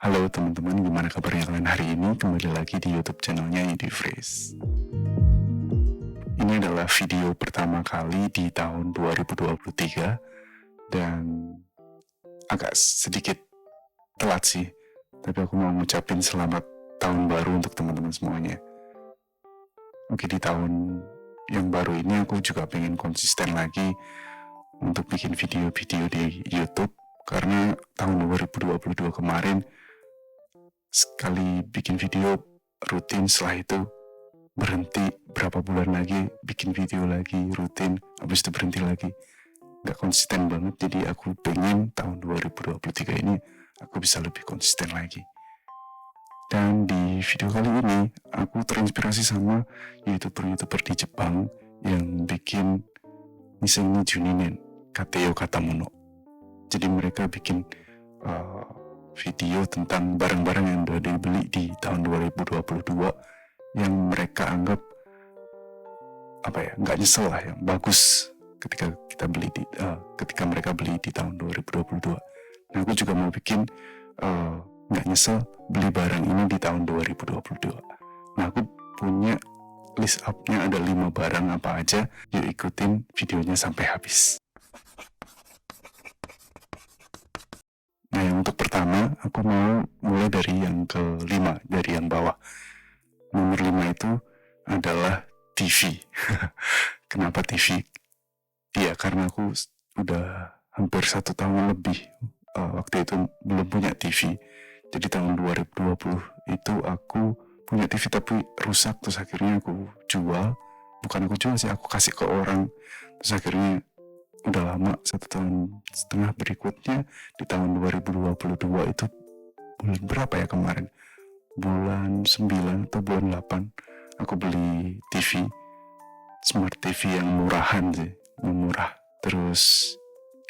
Halo teman-teman, gimana kabarnya kalian hari ini? Kembali lagi di YouTube channelnya Yudifreeze. Ini adalah video pertama kali di tahun 2023 dan agak sedikit telat sih, tapi aku mau ngucapin selamat tahun baru untuk teman-teman semuanya. Oke, di tahun yang baru ini aku juga pengen konsisten lagi untuk bikin video-video di YouTube, karena tahun 2022 kemarin sekali bikin video rutin, setelah itu berhenti, berapa bulan lagi bikin video lagi rutin, habis itu berhenti lagi, gak konsisten banget. Jadi aku pengen tahun 2023 ini aku bisa lebih konsisten lagi. Dan di video kali ini aku terinspirasi sama youtuber di Jepang yang bikin Nisei ni Juninen Kateo Katamono. Jadi mereka bikin video tentang barang-barang yang udah dibeli di tahun 2022 yang mereka anggap nggak nyesel lah, yang bagus ketika ketika mereka beli di tahun 2022. Nah, aku juga mau bikin nggak nyesel beli barang ini di tahun 2022. Nah, aku punya list up-nya, ada 5 barang apa aja. Yuk ikutin videonya sampai habis. Nah, yang untuk pertama, aku mau mulai dari yang kelima, dari yang bawah. Nomor 5 itu adalah TV. Kenapa TV? Iya, karena aku udah hampir 1 tahun lebih waktu itu belum punya TV. Jadi tahun 2020 itu aku punya TV tapi rusak, terus akhirnya aku jual. Bukan aku jual sih, aku kasih ke orang. Terus akhirnya udah lama, 1,5 tahun berikutnya di tahun 2022 itu bulan berapa ya kemarin, bulan 9 atau bulan 8 aku beli TV, smart TV yang murahan sih, murah, terus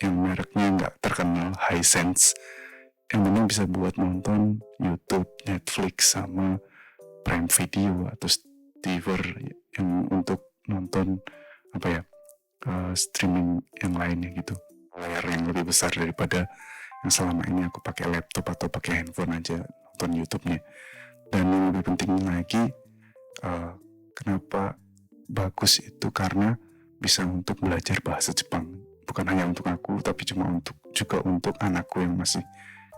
yang mereknya nggak terkenal, Hisense, yang penting bisa buat nonton YouTube, Netflix, sama Prime Video atau Stiver yang untuk nonton streaming yang lainnya gitu, layar yang lebih besar daripada yang selama ini aku pakai laptop atau pakai handphone aja nonton YouTube-nya. Dan yang lebih penting lagi, kenapa bagus itu karena bisa untuk belajar bahasa Jepang. Bukan hanya untuk aku, tapi juga untuk anakku yang masih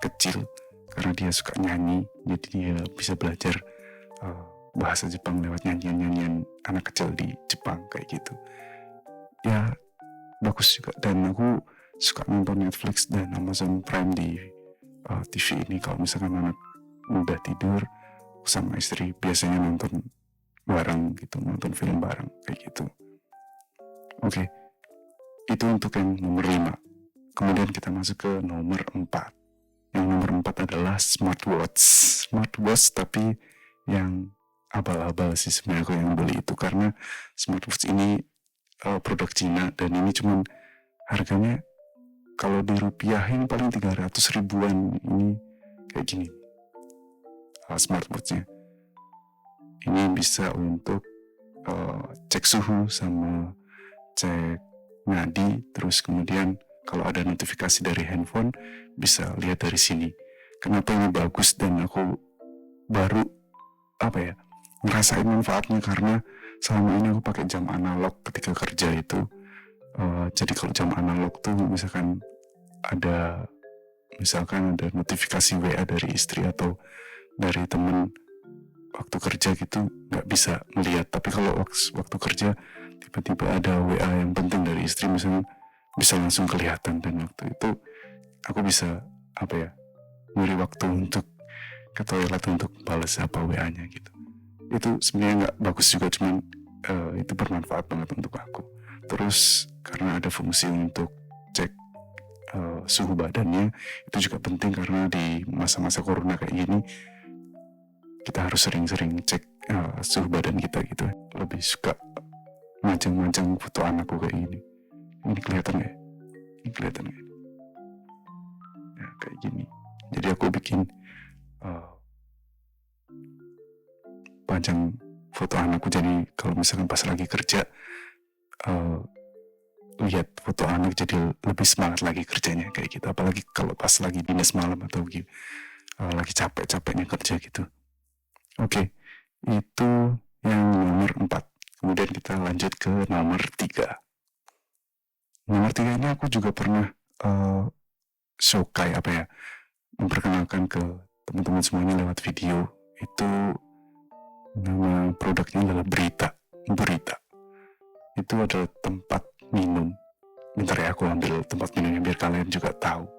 kecil, karena dia suka nyanyi, jadi dia bisa belajar bahasa Jepang lewat nyanyian-nyanyian anak kecil di Jepang kayak gitu. Ya bagus juga. Dan aku suka nonton Netflix dan Amazon Prime di TV ini. Kalau misalkan anak udah tidur, sama istri biasanya nonton bareng gitu, nonton film bareng kayak gitu. Oke, itu untuk yang nomor 5. Kemudian kita masuk ke nomor 4. Yang nomor 4 adalah smartwatch, tapi yang abal-abal sih sebenarnya aku yang beli itu, karena smartwatch ini produk Cina, dan ini cuman harganya kalau dirupiahin paling 300 ribuan. Ini kayak gini smartwatchnya. Ini bisa untuk cek suhu sama cek nadi, terus kemudian kalau ada notifikasi dari handphone bisa lihat dari sini. Kenapa ini bagus dan aku baru ngerasain manfaatnya, karena selama ini aku pakai jam analog ketika kerja itu. Jadi kalau jam analog tuh misalkan ada notifikasi WA dari istri atau dari temen waktu kerja gitu, nggak bisa melihat. Tapi kalau waktu kerja tiba-tiba ada WA yang penting dari istri misalnya, bisa langsung kelihatan. Dan waktu itu aku bisa nyuri waktu untuk ke toilet untuk balas WA-nya gitu. Itu sebenarnya nggak bagus juga, cuman itu bermanfaat banget untuk aku. Terus karena ada fungsi untuk cek suhu badannya, itu juga penting karena di masa-masa corona kayak gini kita harus sering-sering cek suhu badan kita gitu. Lebih suka majang-majang foto anakku kayak gini. Ini kelihatan nggak? Ini kelihatan nggak? Ya kayak gini. Jadi aku bikin panjang foto anakku, jadi kalau misalkan pas lagi kerja lihat foto anak jadi lebih semangat lagi kerjanya kayak gitu. Apalagi kalau pas lagi dinas malam lagi capek-capeknya kerja gitu. Oke, itu yang nomor 4. Kemudian kita lanjut ke nomor 3. Nomor 3 ini aku juga pernah showcase memperkenalkan ke teman-teman semuanya lewat video. Itu nama produknya adalah Burita. Itu adalah tempat minum. Bentar ya, aku ambil tempat minumnya biar kalian juga tahu.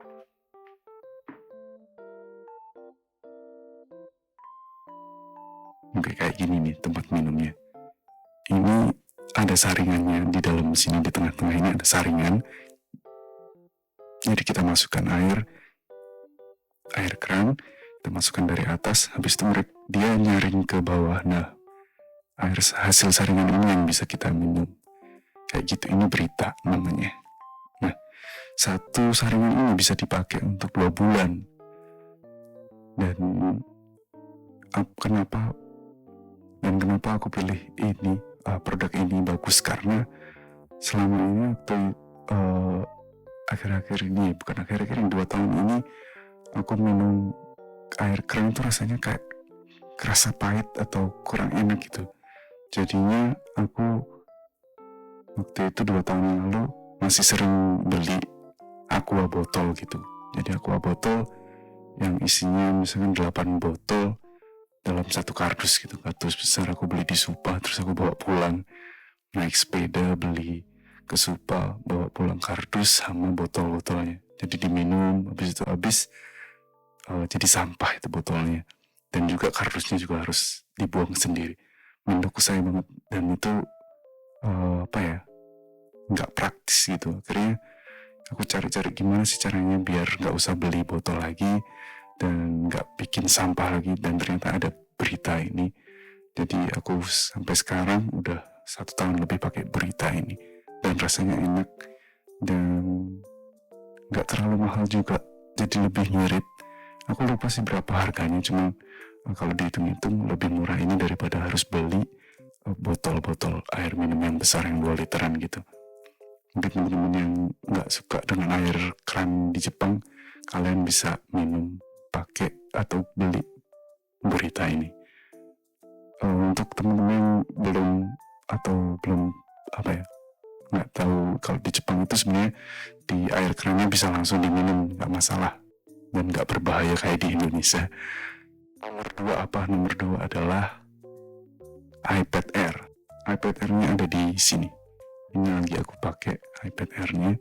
Oke, kayak gini nih tempat minumnya. Ini ada saringannya di dalam sini, di tengah-tengah ini ada saringan. Jadi kita masukkan air keran, kita masukkan dari atas, habis itu dia nyaring ke bawah. Nah, air hasil saringan ini yang bisa kita minum. Kayak gitu, ini Burita namanya. Nah, satu saringan ini bisa dipakai untuk 2 bulan. Dan kenapa aku pilih ini, produk ini bagus, karena selama ini akhir-akhir ini 2 tahun ini aku minum air keran itu rasanya kayak kerasa pahit atau kurang enak gitu. Jadinya aku waktu itu 2 tahun yang lalu masih sering beli aqua botol gitu. Jadi aqua botol yang isinya misalkan 8 botol dalam satu kardus gitu. Kardus besar aku beli di Supa, terus aku bawa pulang. Naik sepeda beli ke Supa, bawa pulang kardus sama botol-botolnya. Jadi diminum, habis jadi sampah itu botolnya. Dan juga kardusnya juga harus dibuang sendiri. Menurutku sayang banget. Dan itu nggak praktis gitu. Akhirnya aku cari-cari gimana sih caranya biar nggak usah beli botol lagi dan nggak bikin sampah lagi. Dan ternyata ada Burita ini. Jadi aku sampai sekarang udah 1 tahun lebih pakai Burita ini. Dan rasanya enak dan nggak terlalu mahal juga. Jadi lebih ngirit. Aku lupa sih berapa harganya, cuman kalau dihitung-hitung lebih murah ini daripada harus beli botol-botol air minum yang besar yang 2 literan gitu. Mungkin teman-teman yang nggak suka dengan air keran di Jepang, kalian bisa minum pakai atau beli Burita ini. Untuk teman-teman yang belum nggak tahu, kalau di Jepang itu sebenarnya di air kerannya bisa langsung diminum, nggak masalah dan nggak berbahaya kayak di Indonesia. Nomor 2 adalah iPad Air. iPad Air-nya ada di sini. Ini lagi aku pakai iPad Air-nya,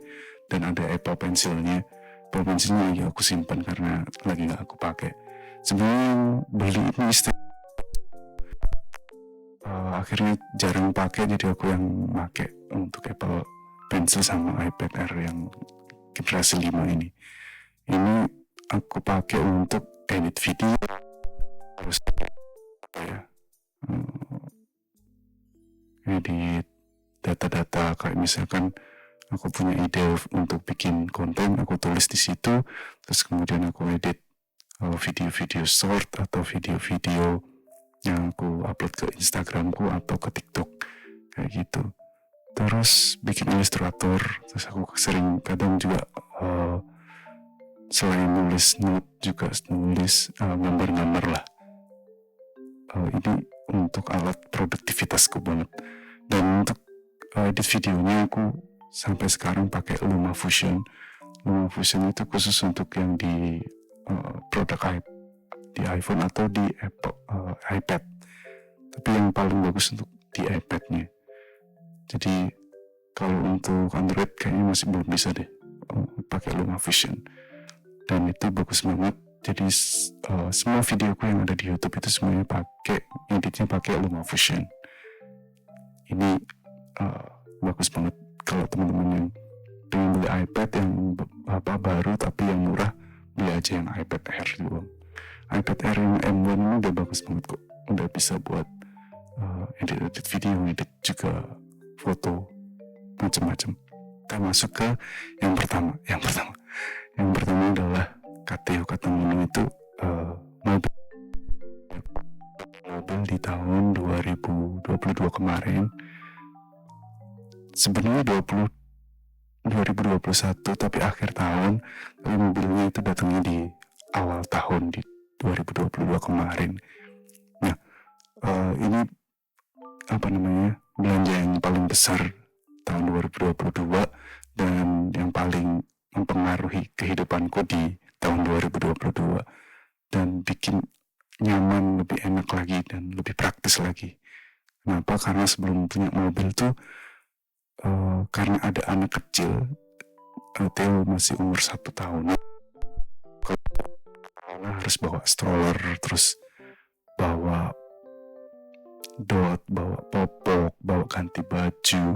dan ada Apple Pencil-nya. Apple Pencil-nya lagi aku simpan karena lagi nggak aku pakai. Sebenarnya beli ini akhirnya jarang pakai, jadi aku yang pakai untuk Apple Pencil sama iPad Air yang generasi 5 ini. Ini aku pakai untuk edit video, terus edit data-data, kayak misalkan aku punya ide untuk bikin konten, aku tulis di situ, terus kemudian aku edit video-video short atau video-video yang aku upload ke Instagramku atau ke TikTok kayak gitu. Terus bikin Illustrator, terus aku kadang juga selain nulis note juga nulis gambar-gambar lah. Ini untuk alat produktivitasku banget. Dan untuk edit videonya aku sampai sekarang pakai LumaFusion. LumaFusion itu khusus untuk yang di produk di iPhone atau di iPad. Tapi yang paling bagus untuk di iPad-nya. Jadi kalau untuk Android kayaknya masih belum bisa deh pakai LumaFusion. Dan itu bagus banget. Jadi semua videoku yang ada di YouTube itu semuanya editnya pakai LumaFusion. Ini bagus banget kalau teman-teman yang pengen beli iPad yang baru tapi yang murah, beli aja yang iPad Air dulu. iPad Air yang M1 ini udah bagus banget kok, udah bisa buat edit video, edit juga foto, macam-macam. Kita masuk ke yang pertama adalah Kateo Katamino. Itu mobil di tahun 2022 kemarin. Sebenarnya 2021 tapi akhir tahun, tapi mobilnya itu datangnya di awal tahun, di 2022 kemarin. Nah, ini belanja yang paling besar tahun 2022 dan yang paling mempengaruhi kehidupanku di tahun 2022 dan bikin nyaman, lebih enak lagi dan lebih praktis lagi. Kenapa? Karena sebelum punya mobil tuh karena ada anak kecil, Theo masih umur 1 tahun, harus bawa stroller, terus bawa dot, bawa popok, bawa ganti baju.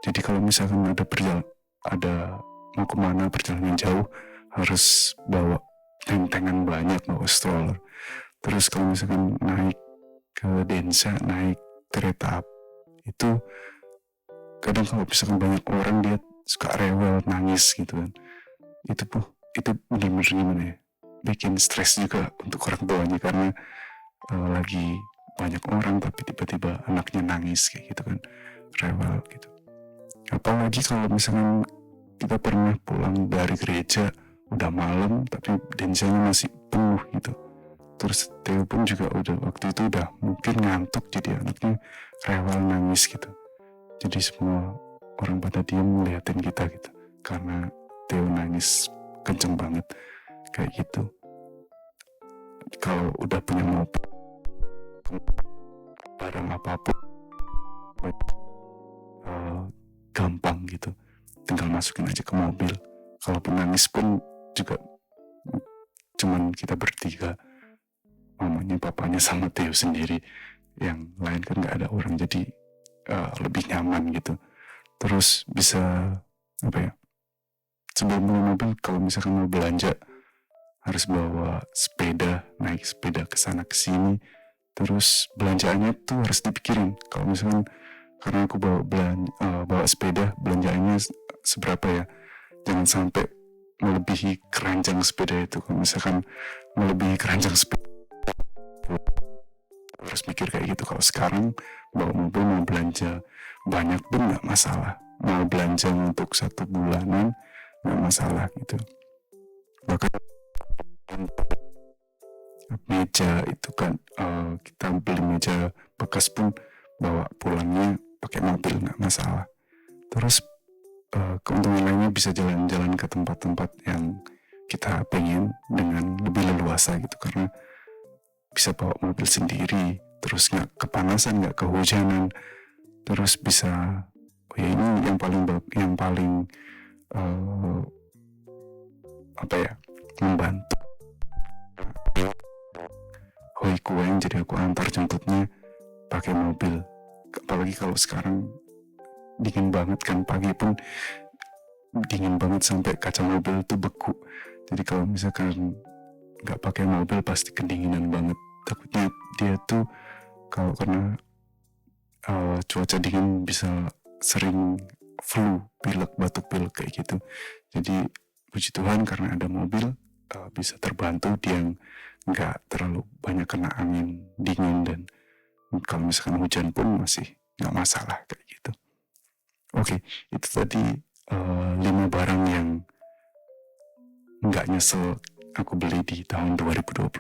Jadi kalau misalkan ada mau kemana perjalanan jauh, harus bawa tentengan banyak, bawa stroller. Terus kalau misalkan naik ke Densa, naik kereta itu kadang kalau misalkan banyak orang dia suka rewel, nangis gitu kan. Itu benar-benar gimana ya, bikin stres juga untuk orang tuanya karena lagi banyak orang tapi tiba-tiba anaknya nangis kayak gitu kan, rewel gitu. Apalagi kalau misalkan kita pernah pulang dari gereja udah malam tapi densanya masih penuh gitu. Terus Theo pun juga waktu itu udah mungkin ngantuk, jadi anaknya rewel, nangis gitu. Jadi semua orang pada diam ngeliatin kita gitu karena Theo nangis kenceng banget kayak gitu. Kalau udah punya mobil, barang apapun gampang gitu, tinggal masukin aja ke mobil. Kalaupun nangis pun juga cuman kita bertiga, mamanya, papanya, sama Theo sendiri. Yang lain kan gak ada orang, jadi lebih nyaman gitu. Terus bisa sebelum bawa mobil, kalau misalkan mau belanja harus bawa sepeda, naik sepeda kesana kesini. Terus belanjaannya tuh harus dipikirin. Kalau misalkan karena aku bawa sepeda, belanjaannya seberapa ya, jangan sampai melebihi keranjang sepeda itu. Kalau misalkan melebihi keranjang sepeda, harus mikir kayak gitu. Kalau sekarang bawa mobil mau belanja banyak pun nggak masalah, mau belanja untuk 1 bulanan nggak masalah gitu. Bahkan meja itu kan kita beli meja bekas pun bawa pulangnya pakai mobil nggak masalah. Terus keuntungan lainnya bisa jalan-jalan ke tempat-tempat yang kita pengen dengan lebih leluasa gitu, karena bisa bawa mobil sendiri, terus nggak kepanasan, nggak kehujanan, terus bisa ini yang paling membantu. Hoi kueng, jadi aku antar jemputnya pakai mobil. Apalagi kalau sekarang dingin banget kan, pagi pun dingin banget sampai kaca mobil tuh beku. Jadi kalau misalkan nggak pakai mobil pasti kedinginan banget. Takutnya dia tuh kalau karena cuaca dingin bisa sering flu, pilek, batuk pilek kayak gitu. Jadi puji Tuhan karena ada mobil bisa terbantu, dia nggak terlalu banyak kena angin dingin, dan kalau misalkan hujan pun masih nggak masalah kayak gitu. Oke, itu tadi 5 barang yang nggak nyesel aku beli di tahun 2022.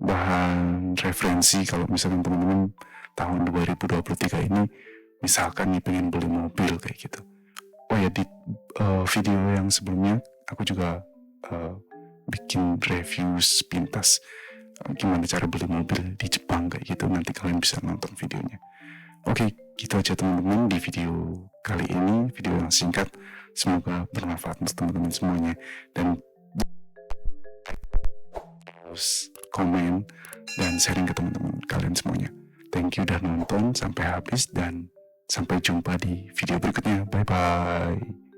Bahan referensi kalau misalkan teman-teman tahun 2023 ini misalkan nih pengen beli mobil kayak gitu. Oh ya, di video yang sebelumnya aku juga bikin review sepintas gimana cara beli mobil di Jepang kayak gitu. Nanti kalian bisa nonton videonya. Oke, gitu aja teman-teman di video kali ini, video yang singkat. Semoga bermanfaat untuk teman-teman semuanya, dan terus komen dan sharing ke teman-teman kalian semuanya. Thank you udah nonton sampai habis, dan sampai jumpa di video berikutnya. Bye bye.